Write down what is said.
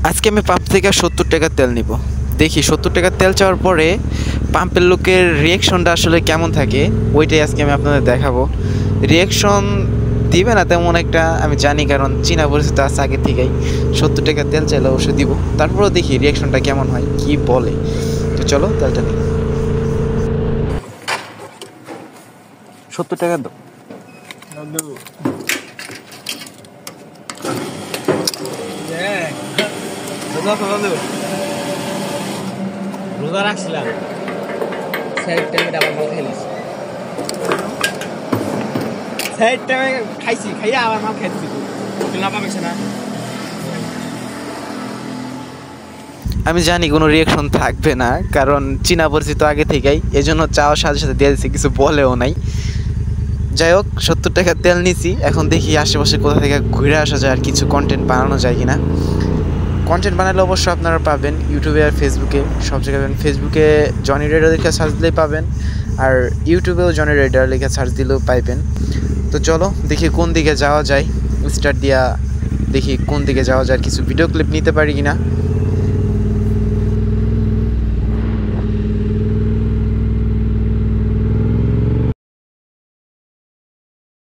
আজকে আমি পাম্প থেকে 70 টাকার তেল নিব। দেখি 70 টাকার তেল চাওয়ার পরে পাম্পের লোকের রিয়াকশনটা আসলে কেমন থাকে, ওইটাই আজকে আমি আপনাদের দেখাবো। রিয়াকশন দিবে না তেমন একটা আমি জানি, কারণ চীনা পরিচিত আছে আগে থেকেই। 70 টাকার তেল চাইলে অবশ্যই দিব, তারপরেও দেখি রিয়াকশনটা কেমন হয়, কি বলে। তো চলো তেলটা নিই। 70 টাকা দাও। রোজা রাখছিলাম, সাইড টাইমে আবার মাল খাইলিস। সাইড টাইমে খাইছি, খাইয়া আবার মাল খাইছি। তুই না পাবিস না। আমি জানি কোনো রিয়াকশন থাকবে না, কারণ চীনা পরিচিত আগে থেকেই, এজন্য চাওয়ার সাথে সাথে দিয়ে দিচ্ছে, কিছু বলেও নাই। যাই হোক, 70 টাকার তেল নিছি। এখন দেখি আশেপাশে কোথা থেকে ঘুরে আসা যায় আর কিছু কন্টেন্ট বানানো যায় কিনা। কন্টেন্ট বানালে অবশ্যই আপনারা পাবেন ইউটিউবে আর ফেসবুকে, সব জায়গায় পাবেন। ফেসবুকে জনি রেডার লিখে সার্চ দিলেই পাবেন, আর ইউটিউবেও জনি রেডার লিখে সার্চ দিলেও পাইবেন। তো চলো দেখি কোন দিকে যাওয়া যায়, স্টার্ট দিয়া দেখি কোন দিকে যাওয়া যায়, কিছু ভিডিও ক্লিপ নিতে পারি কিনা।